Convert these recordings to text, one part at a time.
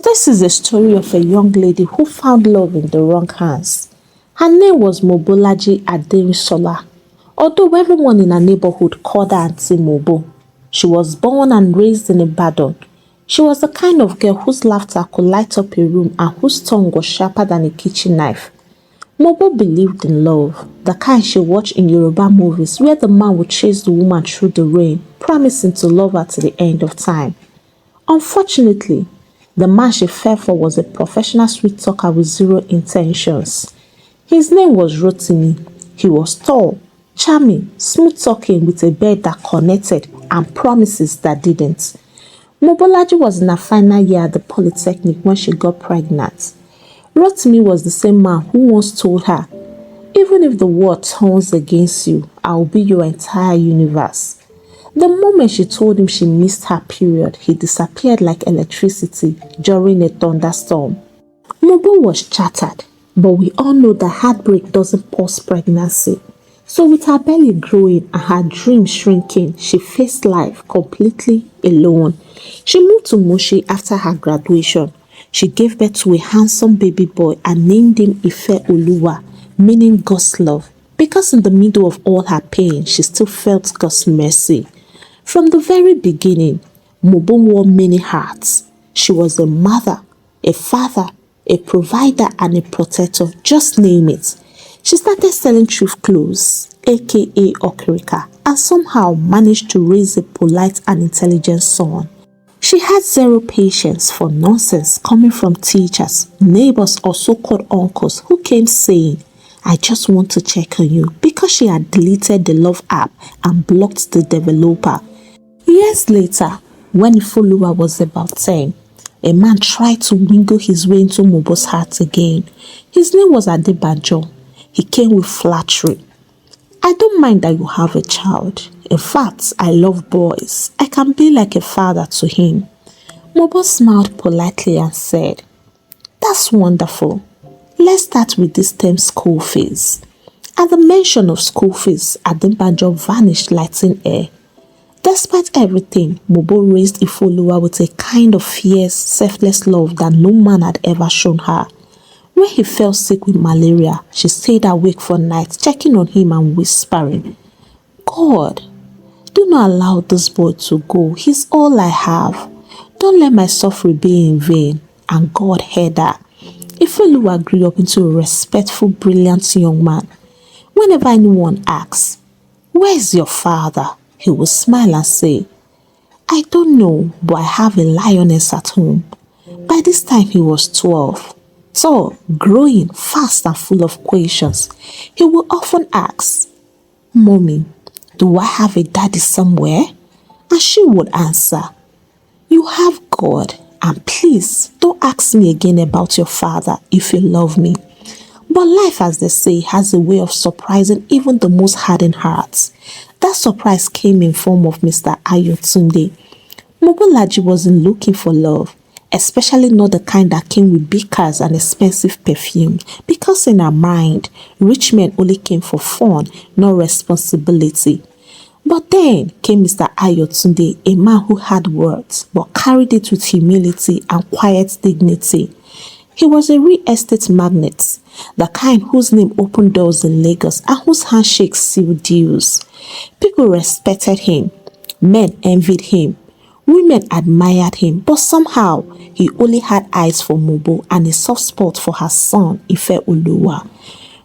This is a story of a young lady who found love in the wrong hands. Her name was Mobolaji Adenisola, although everyone in her neighborhood called her Auntie Mobo. She was born and raised in Ibadan. She was the kind of girl whose laughter could light up a room and whose tongue was sharper than a kitchen knife. Mobo believed in love, the kind she watched in Yoruba movies where the man would chase the woman through the rain, promising to love her to the end of time. Unfortunately, the man she fell for was a professional sweet talker with zero intentions. His name was Rotimi. He was tall, charming, smooth talking with a beard that connected and promises that didn't. Mobolaji was in her final year at the Polytechnic when she got pregnant. Rotimi was the same man who once told her, "Even if the world turns against you, I will be your entire universe." The moment she told him she missed her period, he disappeared like electricity during a thunderstorm. Mobo was shattered, but we all know that heartbreak doesn't pause pregnancy. So with her belly growing and her dreams shrinking, she faced life completely alone. She moved to Mushin after her graduation. She gave birth to a handsome baby boy and named him Ife Oluwa, meaning God's love, because in the middle of all her pain, she still felt God's mercy. From the very beginning, Mobo wore many hats. She was a mother, a father, a provider and a protector, just name it. She started selling thrift clothes, aka Okrika, and somehow managed to raise a polite and intelligent son. She had zero patience for nonsense coming from teachers, neighbors or so-called uncles who came saying, "I just want to check on you," because she had deleted the love app and blocked the developer. Years later, when Ifoluwa was about 10, a man tried to wiggle his way into Mobo's heart again. His name was Adebanjo. He came with flattery. "I don't mind that you have a child. In fact, I love boys. I can be like a father to him." Mobo smiled politely and said, "That's wonderful. Let's start with this term school fees." At the mention of school fees, Adebanjo vanished like thin air. Despite everything, Mobo raised Ifoluwa with a kind of fierce, selfless love that no man had ever shown her. When he fell sick with malaria, she stayed awake for nights, checking on him and whispering, "God, do not allow this boy to go. He's all I have. Don't let my suffering be in vain." And God heard her. Ifoluwa grew up into a respectful, brilliant young man. Whenever anyone asks, "Where is your father?" he would smile and say, "I don't know, but I have a lioness at home." By this time he was 12. Tall, growing, fast and full of questions. He would often ask, "Mommy, do I have a daddy somewhere?" And she would answer, "You have God, and please don't ask me again about your father if you love me." But life, as they say, has a way of surprising even the most hardened hearts. That surprise came in form of Mr. Ayotundi. Mobolaji wasn't looking for love, especially not the kind that came with big cars and expensive perfume, because in her mind, rich men only came for fun, not responsibility. But then came Mr. Ayotunde, a man who had words, but carried it with humility and quiet dignity. He was a real estate magnate, the kind whose name opened doors in Lagos and whose handshakes sealed deals. People respected him, men envied him, women admired him, but somehow he only had eyes for Mobo and a soft spot for her son, Ife Oluwa.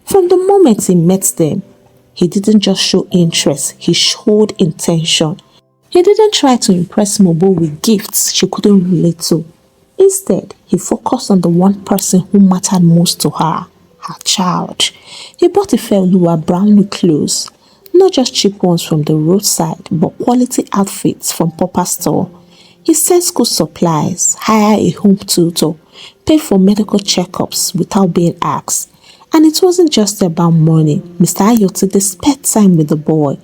From the moment he met them, he didn't just show interest, he showed intention. He didn't try to impress Mobo with gifts she couldn't relate to. Instead, he focused on the one person who mattered most to her child. He bought Ife Oluwa brand new clothes, not just cheap ones from the roadside, but quality outfits from proper store. He sent school supplies, hired a home tutor, paid for medical checkups without being asked. And it wasn't just about money. Mr. Ayotundi spent time with the boy.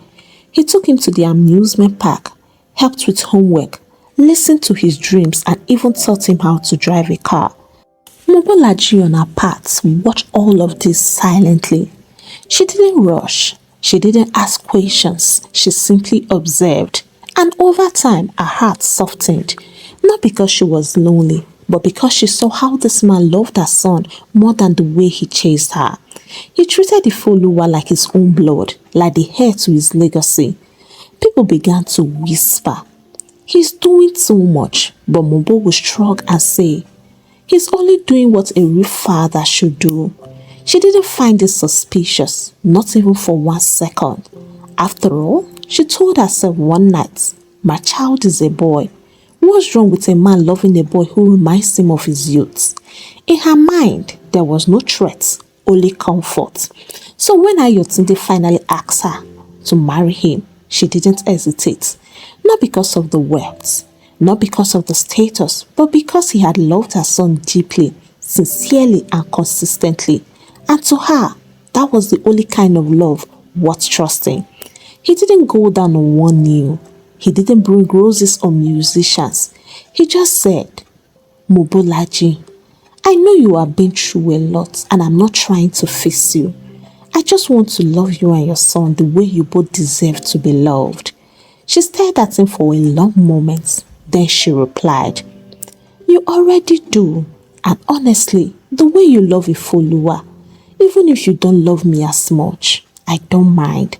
He took him to the amusement park, helped with homework, listened to his dreams, and even taught him how to drive a car. Mobolaji on her part watched all of this silently. She didn't rush. She didn't ask questions. She simply observed. And over time, her heart softened. Not because she was lonely, but because she saw how this man loved her son more than the way he chased her. He treated Ifoluwa like his own blood, like the heir to his legacy. People began to whisper, "He's doing too much," but Mobo would shrug and say, "He's only doing what a real father should do." She didn't find it suspicious, not even for 1 second. After all, she told herself one night, "My child is a boy. What's wrong with a man loving a boy who reminds him of his youth?" In her mind, there was no threat, only comfort. So when Ayotundi finally asked her to marry him, she didn't hesitate. Not because of the wealth, not because of the status, but because he had loved her son deeply, sincerely and consistently. And to her, that was the only kind of love worth trusting. He didn't go down on one knee. He didn't bring roses or musicians. He just said, "Mobolaji, I know you have been through a lot and I'm not trying to face you. I just want to love you and your son the way you both deserve to be loved." She stared at him for a long moment. Then she replied, "You already do. And honestly, the way you love Ifoluwa, even if you don't love me as much, I don't mind.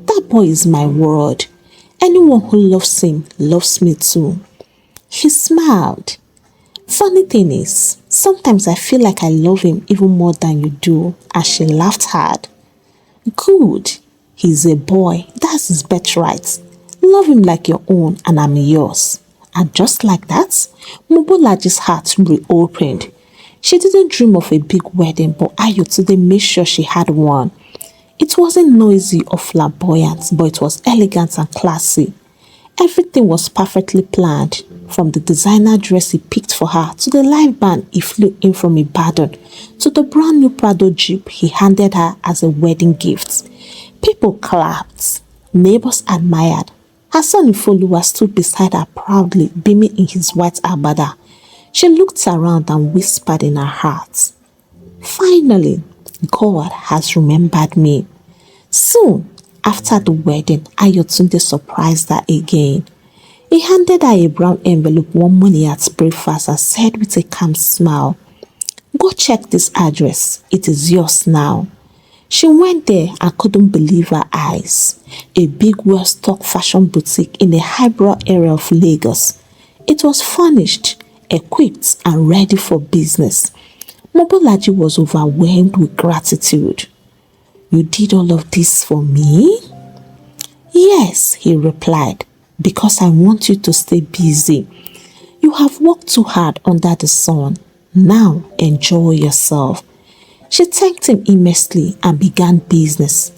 That boy is my world. Anyone who loves him loves me too." He smiled. "Funny thing is, sometimes I feel like I love him even more than you do." And she laughed hard. "Good. He's a boy. That's his birthright. Love him like your own and I'm yours." And just like that, Mobolaji's heart reopened. She didn't dream of a big wedding, but Ayotundi made sure she had one. It wasn't noisy or flamboyant, but it was elegant and classy. Everything was perfectly planned, from the designer dress he picked for her to the live band he flew in from Ibadan to the brand new Prado Jeep he handed her as a wedding gift. People clapped. Neighbors admired. Her son Ifoluwa stood beside her proudly, beaming in his white abada. She looked around and whispered in her heart, "Finally, God has remembered me." Soon after the wedding, Ayotundi surprised her again. He handed her a brown envelope one morning at breakfast and said with a calm smile, "Go check this address. It is yours now." She went there and couldn't believe her eyes. A big, well-stocked fashion boutique in the highbrow area of Lagos. It was furnished, equipped and ready for business. Mobolaji was overwhelmed with gratitude. "You did all of this for me?" "Yes," he replied, "because I want you to stay busy. You have worked too hard under the sun. Now enjoy yourself." She thanked him immensely and began business.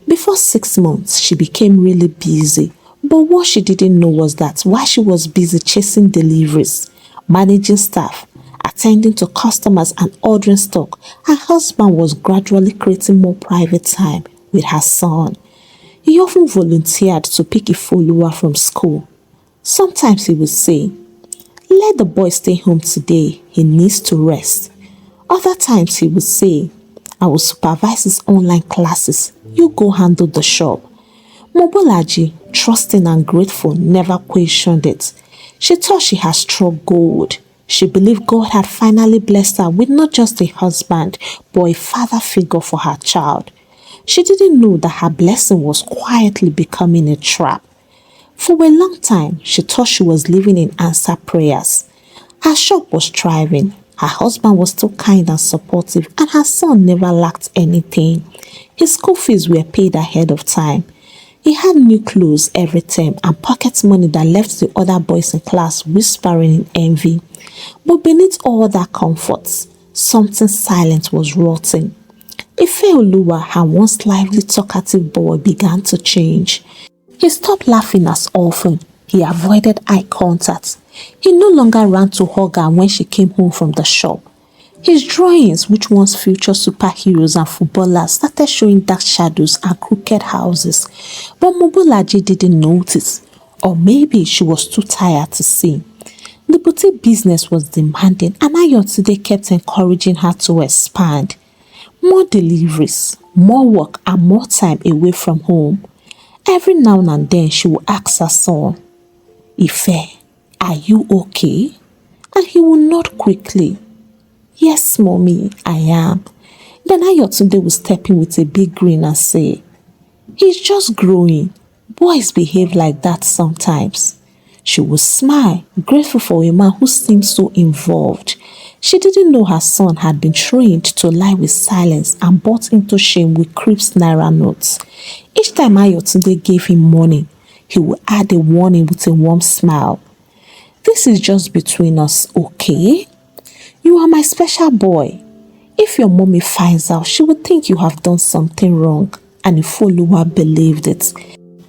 Before 6 months, she became really busy. But what she didn't know was that while she was busy chasing deliveries, managing staff, attending to customers and ordering stock, her husband was gradually creating more private time with her son. He often volunteered to pick Ifoluwa from school. Sometimes he would say, "Let the boy stay home today, he needs to rest." Other times he would say, "I will supervise his online classes, you go handle the shop." Mobolaji, trusting and grateful, never questioned it. She thought she had struck gold. She believed God had finally blessed her with not just a husband, but a father figure for her child. She didn't know that her blessing was quietly becoming a trap. For a long time, she thought she was living in answered prayers. Her shop was thriving. Her husband was still kind and supportive, and her son never lacked anything. His school fees were paid ahead of time. He had new clothes every term and pocket money that left the other boys in class whispering in envy. But beneath all that comfort, something silent was rotting. Ifeoluwa, her once lively, talkative boy, began to change. He stopped laughing as often. He avoided eye contact. He no longer ran to hug her when she came home from the shop. His drawings, which once featured superheroes and footballers, started showing dark shadows and crooked houses. But Mobolaji didn't notice, or maybe she was too tired to see. The boutique business was demanding, and Ayotundi kept encouraging her to expand. More deliveries, more work, and more time away from home. Every now and then she would ask her son, "Ife, are you okay?" and he will nod quickly. Yes, mommy, I am. Then Ayotundi will step in with a big grin and say, he's just growing. Boys behave like that sometimes. She would smile, grateful for a man who seemed so involved. She didn't know her son had been trained to lie with silence and bought into shame with crisp naira notes. Each time Ayotunde gave him money, he would add a warning with a warm smile. This is just between us, okay? You are my special boy. If your mommy finds out, she would think you have done something wrong. And Ifoluwa believed it.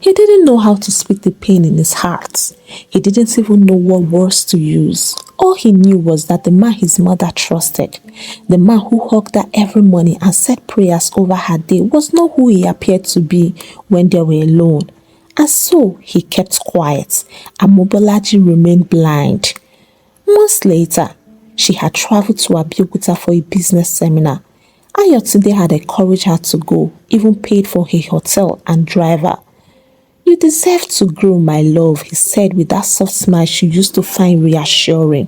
He didn't know how to speak the pain in his heart. He didn't even know what words to use. All he knew was that the man his mother trusted, the man who hugged her every morning and said prayers over her day, was not who he appeared to be when they were alone. And so he kept quiet, and Mobolaji remained blind. Months later, she had traveled to Abeokuta for a business seminar. Ayotunde had encouraged her to go, even paid for her hotel and driver. You deserve to grow, my love, he said with that soft smile she used to find reassuring.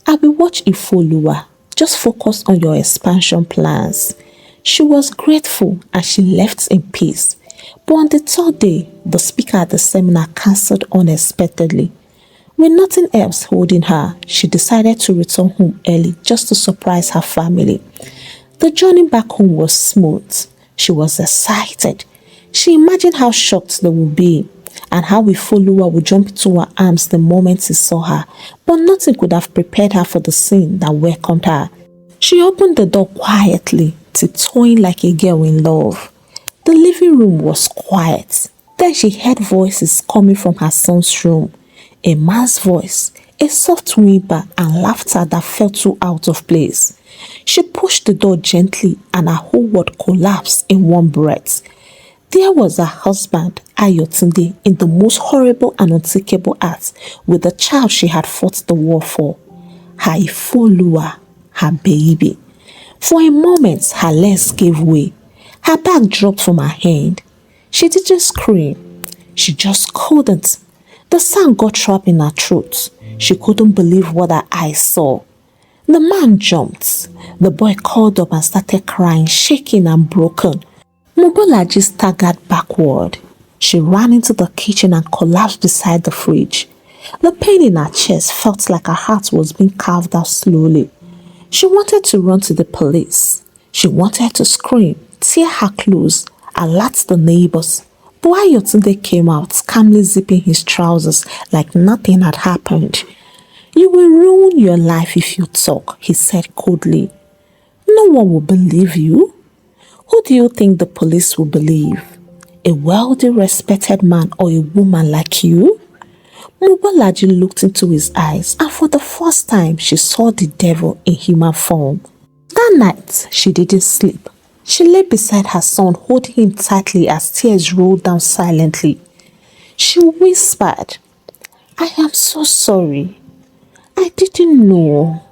I will watch Ifoluwa. Just focus on your expansion plans. She was grateful and she left in peace. But on the third day, the speaker at the seminar cancelled unexpectedly. With nothing else holding her, she decided to return home early just to surprise her family. The journey back home was smooth. She was excited. She imagined how shocked they would be and how Ifoluwa would jump into her arms the moment he saw her, but nothing could have prepared her for the scene that welcomed her. She opened the door quietly, tiptoeing like a girl in love. The living room was quiet. Then she heard voices coming from her son's room. A man's voice, a soft whimper and laughter that felt too out of place. She pushed the door gently and her whole world collapsed in one breath. There was her husband, Ayotundi, in the most horrible and unthinkable act with the child she had fought the war for. Her Ifoluwa, her baby. For a moment, her legs gave way. Her bag dropped from her hand. She didn't scream. She just couldn't. The sound got trapped in her throat. She couldn't believe what her eyes saw. The man jumped. The boy called up and started crying, shaking and broken. Mobolaji staggered backward. She ran into the kitchen and collapsed beside the fridge. The pain in her chest felt like her heart was being carved out slowly. She wanted to run to the police. She wanted to scream, tear her clothes, alert the neighbors. But Ayotunde came out, calmly zipping his trousers like nothing had happened. You will ruin your life if you talk, he said coldly. No one will believe you. Who do you think the police will believe? A wealthy, respected man or a woman like you? Mobolaji looked into his eyes, and for the first time, she saw the devil in human form. That night, she didn't sleep. She lay beside her son, holding him tightly as tears rolled down silently. She whispered, I am so sorry. I didn't know.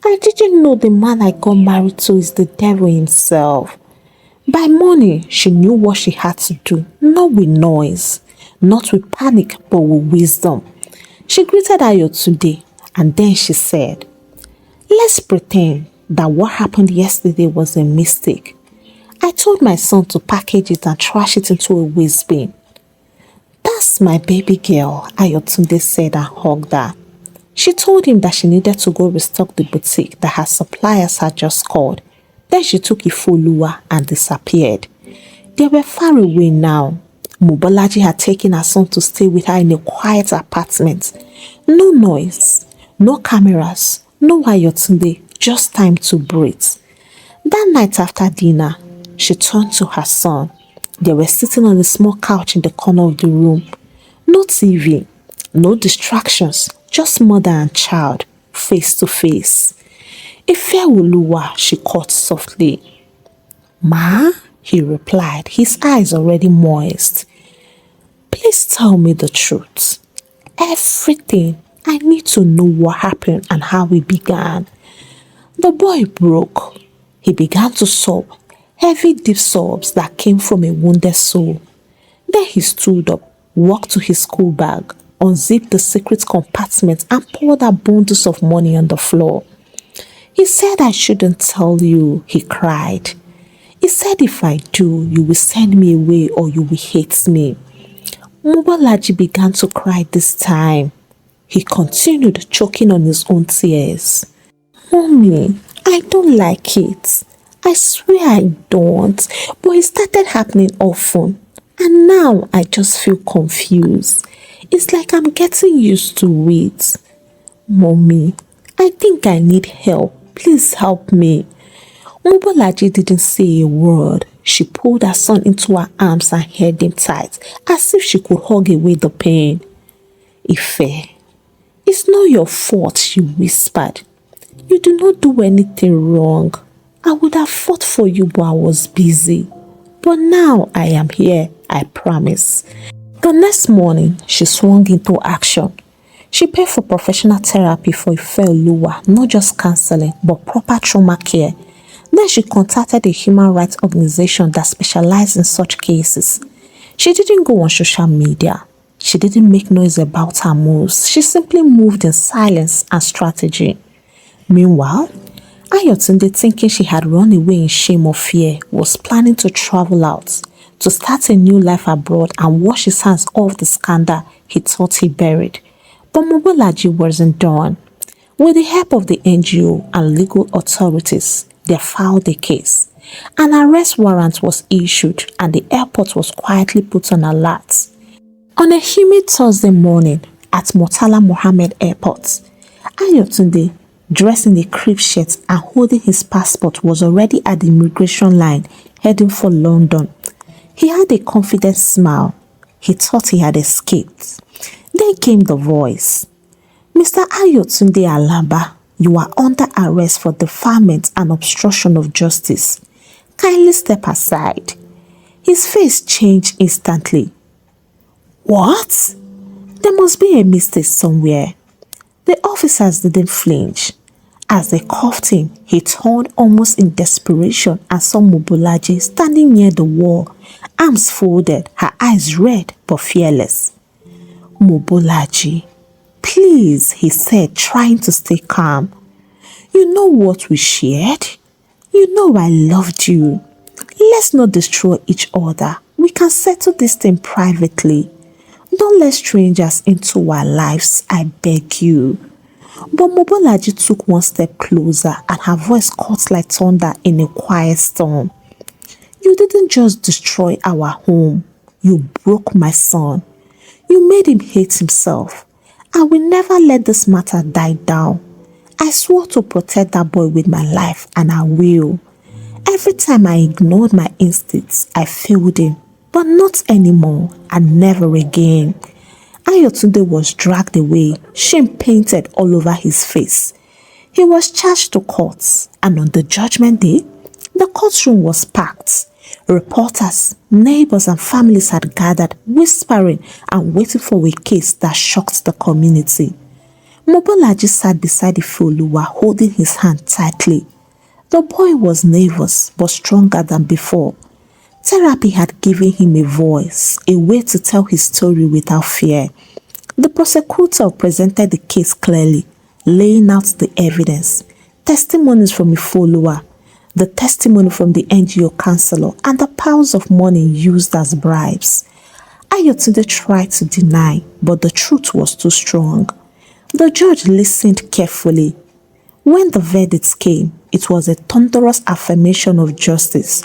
I didn't know the man I got married to is the devil himself. By morning, she knew what she had to do, not with noise, not with panic, but with wisdom. She greeted Ayotundi, and then she said, let's pretend that what happened yesterday was a mistake. I told my son to package it and trash it into a waste bin. That's my baby girl, Ayotundi said and hugged her. She told him that she needed to go restock the boutique that her suppliers had just called. Then she took Ifoluwa and disappeared. They were far away now. Mobolaji had taken her son to stay with her in a quiet apartment. No noise, no cameras, no Ayotunde, just time to breathe. That night after dinner, she turned to her son. They were sitting on a small couch in the corner of the room. No TV, no distractions, just mother and child, face to face. Ifeoluwa, she called softly. Ma, he replied, his eyes already moist. Please tell me the truth. Everything. I need to know what happened and how it began. The boy broke. He began to sob, heavy deep sobs that came from a wounded soul. Then he stood up, walked to his school bag, unzipped the secret compartment and poured out bundles of money on the floor. "He said I shouldn't tell you," he cried. "He said if I do, you will send me away or you will hate me." Mobolaji began to cry this time. He continued, choking on his own tears. "Mommy, I don't like it. I swear I don't, but it started happening often. And now I just feel confused. It's like I'm getting used to it. Mommy, I think I need help. Please help me." Mobolaji didn't say a word. She pulled her son into her arms and held him tight, as if she could hug away the pain. "Ife, it's not your fault," she whispered. "You do not do anything wrong. I would have fought for you, but I was busy. But now I am here, I promise." The next morning, she swung into action. She paid for professional therapy for Ifeoluwa, not just counseling, but proper trauma care. Then she contacted a human rights organization that specialized in such cases. She didn't go on social media. She didn't make noise about her moves. She simply moved in silence and strategy. Meanwhile, Ayotundi, thinking she had run away in shame or fear, was planning to travel out, to start a new life abroad and wash his hands off the scandal he thought he buried. But Mobolaji wasn't done. With the help of the NGO and legal authorities, they filed a case. An arrest warrant was issued and the airport was quietly put on alert. On a humid Thursday morning at Murtala Mohammed Airport, Ayotundi, dressed in a crepe shirt and holding his passport, was already at the immigration line heading for London. He had a confident smile. He thought he had escaped. Then came the voice. "Mr. Ayotundi Alaba, you are under arrest for defilement and obstruction of justice. Kindly step aside." His face changed instantly. "What? There must be a mistake somewhere." The officers didn't flinch. As they cuffed him, he turned almost in desperation and saw Mobolaji standing near the wall, arms folded, her eyes red but fearless. "Mobolaji, please," he said, trying to stay calm. "You know what we shared? You know I loved you. Let's not destroy each other. We can settle this thing privately. Don't let strangers into our lives, I beg you." But Mobolaji took one step closer and her voice cut like thunder in a quiet storm. "You didn't just destroy our home. You broke my son. You made him hate himself. I will never let this matter die down. I swore to protect that boy with my life and I will. Every time I ignored my instincts, I failed him. But not anymore and never again." Ayotunde was dragged away, shame painted all over his face. He was charged to court, and on the judgment day, the courtroom was packed. Reporters, neighbors and families had gathered, whispering and waiting for a case that shocked the community. Mobolaji sat beside Ifeoluwa, holding his hand tightly. The boy was nervous but stronger than before. Therapy had given him a voice, a way to tell his story without fear. The prosecutor presented the case clearly, laying out the evidence, testimonies from Ifeoluwa, the testimony from the NGO counselor, and the piles of money used as bribes. Ayotunde tried to deny, but the truth was too strong. The judge listened carefully. When the verdicts came, it was a thunderous affirmation of justice.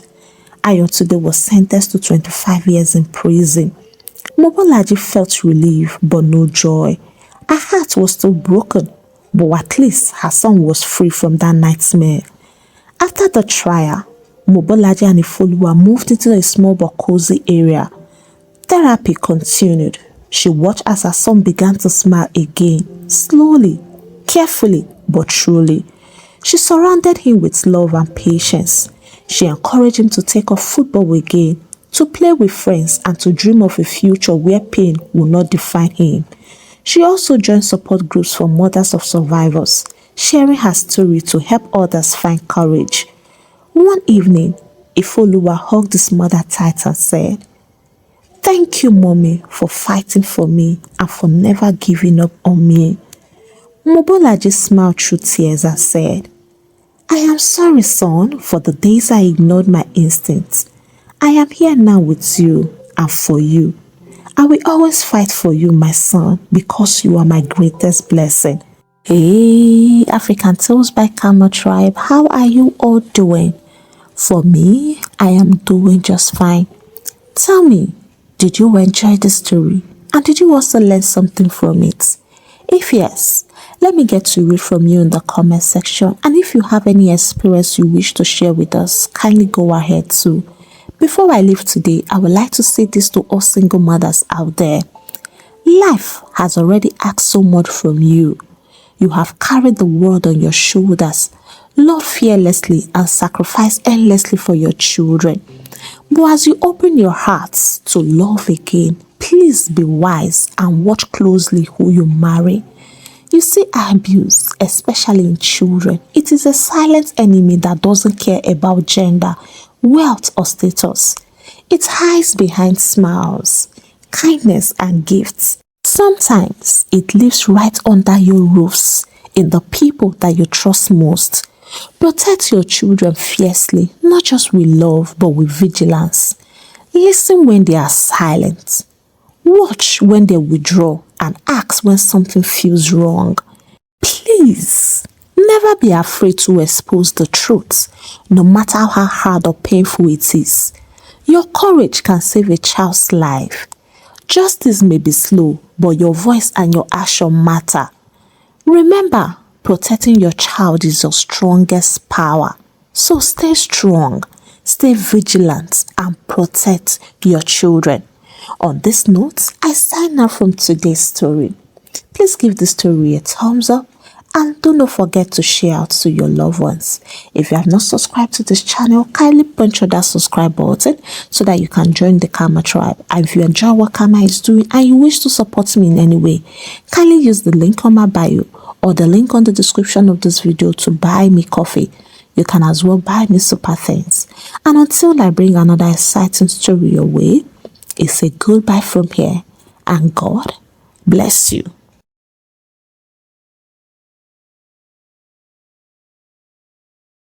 Ayotunde was sentenced to 25 years in prison. Mobolaji felt relief but no joy. Her heart was still broken, but at least her son was free from that nightmare. After the trial, Mobolaji and Ifeoluwa moved into a small but cozy area. Therapy continued. She watched as her son began to smile again, slowly, carefully, but truly. She surrounded him with love and patience. She encouraged him to take up football again, to play with friends, and to dream of a future where pain will not define him. She also joined support groups for mothers of survivors, sharing her story to help others find courage. One evening, Ifeoluwa hugged his mother tight and said, Thank you, mommy, for fighting for me and for never giving up on me. Mobolaji smiled through tears and said, I am sorry, son, for the days I ignored my instincts. I am here now with you and for you. I will always fight for you, my son, because you are my greatest blessing. Hey, African Tales by Kama Tribe, how are you all doing? For me, I am doing just fine. Tell me, did you enjoy the story? And did you also learn something from it? If yes, let me get to read from you in the comment section. And if you have any experience you wish to share with us, kindly go ahead too. Before I leave today, I would like to say this to all single mothers out there. Life has already asked so much from you. You have carried the world on your shoulders, loved fearlessly and sacrificed endlessly for your children. But as you open your hearts to love again, please be wise and watch closely who you marry. You see, abuse, especially in children, it is a silent enemy that doesn't care about gender, wealth or status. It hides behind smiles, kindness and gifts. Sometimes it lives right under your roofs, in the people that you trust most. Protect your children fiercely, not just with love but with vigilance. Listen when they are silent. Watch when they withdraw and ask when something feels wrong. Please, never be afraid to expose the truth, no matter how hard or painful it is. Your courage can save a child's life. Justice may be slow, but your voice and your action matter. Remember, protecting your child is your strongest power. So stay strong, stay vigilant, and protect your children. On this note, I sign out from today's story. Please give the story a thumbs up and do not forget to share out to your loved ones. If you have not subscribed to this channel, kindly punch on that subscribe button so that you can join the Kama tribe. And if you enjoy what Kama is doing and you wish to support me in any way, kindly use the link on my bio or the link on the description of this video to buy me coffee. You can as well buy me super things. And until I bring another exciting story your way, it's a goodbye from here, and God bless you.